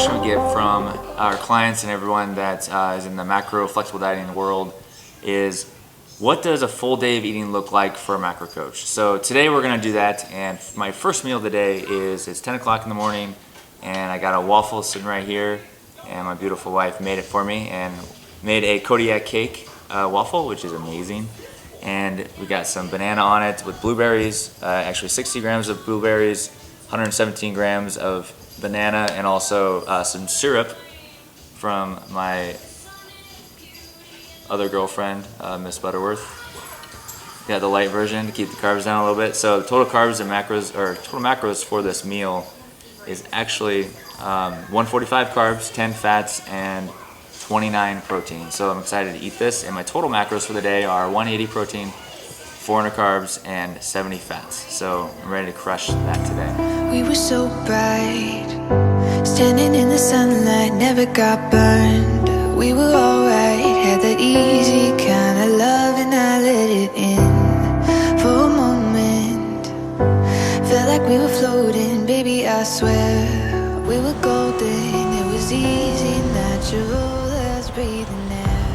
question we get from our clients and everyone that is in the macro flexible dieting world is, what does a full day of eating look like for a macro coach? So today we're going to do that, and my first meal of the day is, it's 10 o'clock in the morning, and I got a waffle sitting right here, and my beautiful wife made it for me and made a Kodiak cake waffle, which is amazing. And we got some banana on it with blueberries, actually 60 grams of blueberries, 117 grams of banana, and also some syrup from my other girlfriend, Miss Butterworth. Got the light version to keep the carbs down a little bit. So the total carbs and macros, or total macros for this meal is actually 145 carbs, 10 fats, and 29 protein. So I'm excited to eat this, and my total macros for the day are 180 protein, 400 carbs, and 70 fats. So I'm ready to crush that today. We were so bright, standing in the sunlight, never got burned. We were alright, had that easy kind of love, and I let it in for a moment. Felt like we were floating, baby, I swear we were golden. It was easy, natural.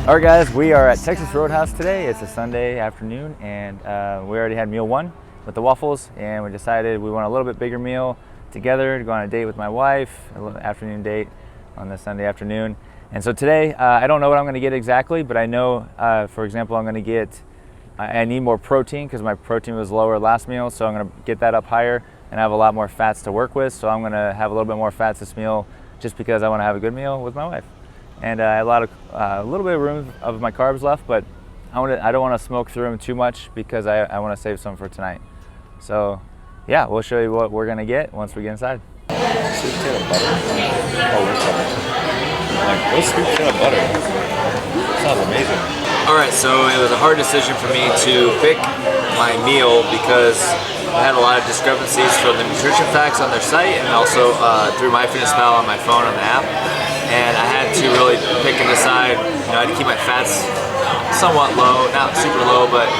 Alright guys, we are at Texas Roadhouse today. It's a Sunday afternoon, and we already had meal one with the waffles, and we decided we want a little bit bigger meal together to go on a date with my wife, a little afternoon date on the Sunday afternoon. And so today, I don't know what I'm going to get exactly, but I know, for example, I'm going to get, I need more protein because my protein was lower last meal, so I'm going to get that up higher, and I have a lot more fats to work with, so I'm going to have a little bit more fats this meal just because I want to have a good meal with my wife. And I have a little bit of room of my carbs left, but I don't want to smoke through them too much because I want to save some for tonight. So yeah, we'll show you what we're gonna get once we get inside. Sweet potato butter? Oh, what's butter? Like, what's sweet potato butter? Sounds amazing. All right, so it was a hard decision for me to pick my meal because I had a lot of discrepancies from the nutrition facts on their site, and also through MyFitnessPal on my phone on the app. And I had to really pick and decide. I had to keep my fats somewhat low, not super low, but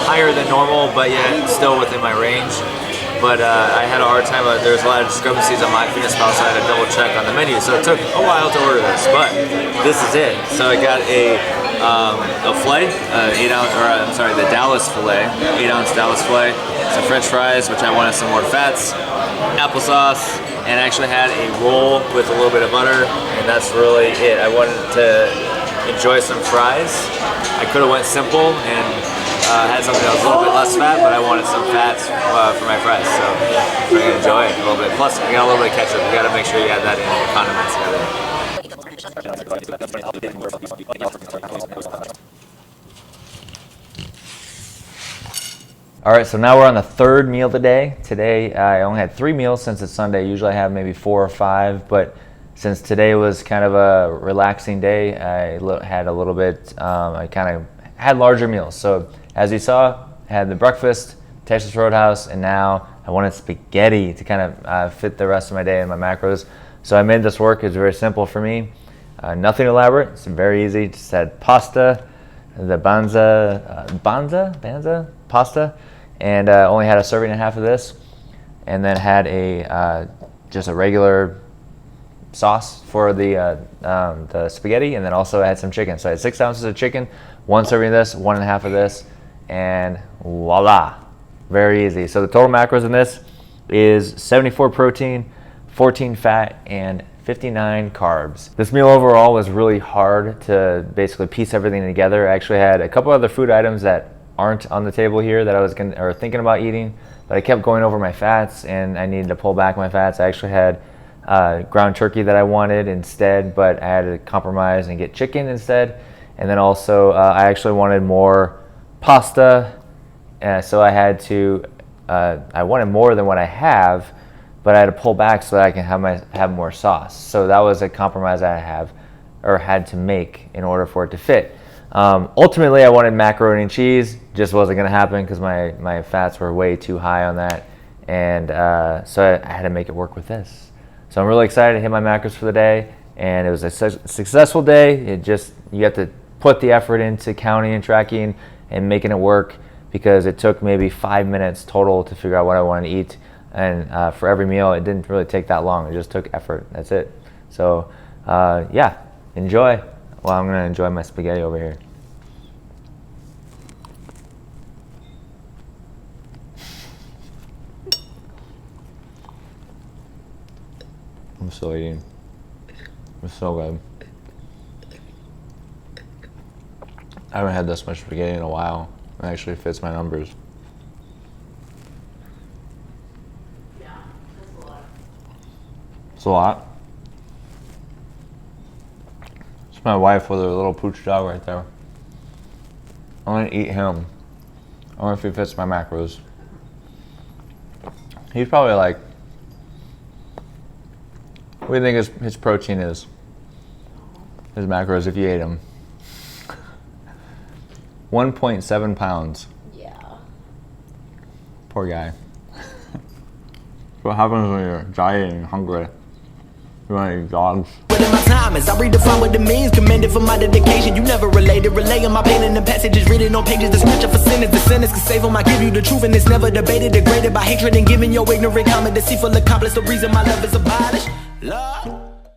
higher than normal, but yet still within my range. But I had a hard time. There was a lot of discrepancies on MyFitnessPal, so I had to double check on the menu. So it took a while to order this, but this is it. So I got a filet, 8 ounce, or I'm sorry, the Dallas filet, 8 ounce Dallas filet, some French fries, which I wanted some more fats, applesauce, and I actually had a roll with a little bit of butter, and that's really it. I wanted to enjoy some fries. I could have went simple and had something that was a little bit less fat, but I wanted some fats for my fries, so we're gonna enjoy it a little bit. Plus, I got a little bit of ketchup. You gotta make sure you add that in the condiments. All right, so now we're on the third meal today. Today, I only had 3 meals since it's Sunday. Usually I have maybe 4 or 5, but since today was kind of a relaxing day, I had a little bit, I kind of had larger meals. So as you saw, I had the breakfast, Texas Roadhouse, and now I wanted spaghetti to kind of fit the rest of my day and my macros. So I made this work. It's very simple for me. Nothing elaborate, it's very easy. Just had pasta, the banza pasta, and only had a serving and a half of this, and then had a just a regular sauce for the spaghetti, and then also I had some chicken. So I had 6 ounces of chicken, 1 serving of this, 1.5 of this, and voila, very easy. So the total macros in this is 74 protein, 14 fat, and 59 carbs. This meal overall was really hard to basically piece everything together. I actually had a couple other food items that aren't on the table here that I was thinking about eating, but I kept going over my fats, and I needed to pull back my fats. I actually had ground turkey that I wanted instead, but I had to compromise and get chicken instead. And then also I actually wanted more pasta, so I had to I wanted more than what I have, but I had to pull back so that I can have more sauce. So that was a compromise I had to make in order for it to fit. Ultimately, I wanted macaroni and cheese. Just wasn't going to happen because my fats were way too high on that, and so I had to make it work with this. So I'm really excited to hit my macros for the day, and it was a successful day. You have to put the effort into counting and tracking and making it work, because it took maybe 5 minutes total to figure out what I wanted to eat, and for every meal it didn't really take that long. It just took effort. That's it. So yeah, enjoy. Well, I'm gonna enjoy my spaghetti over here. I'm still eating. It's so good. I haven't had this much spaghetti in a while. It actually fits my numbers. Yeah, that's a lot. It's a lot. It's my wife with her little pooch dog right there. I'm gonna eat him. I wonder if he fits my macros. He's probably like, what do you think his protein is? His macros if you ate him. 1.7 pounds. Yeah. Poor guy. What happens when you're dieting and hungry? You want to eat dogs? But in my time as I redefine what it means, commended for my dedication. You never related, relaying my pain in the passages, written on pages. The scripture for sinners, the sentence can save them. I give you the truth, and it's never debated, degraded by hatred and giving your ignorant comment. Deceitful accomplice, the reason my love is abolished. Love.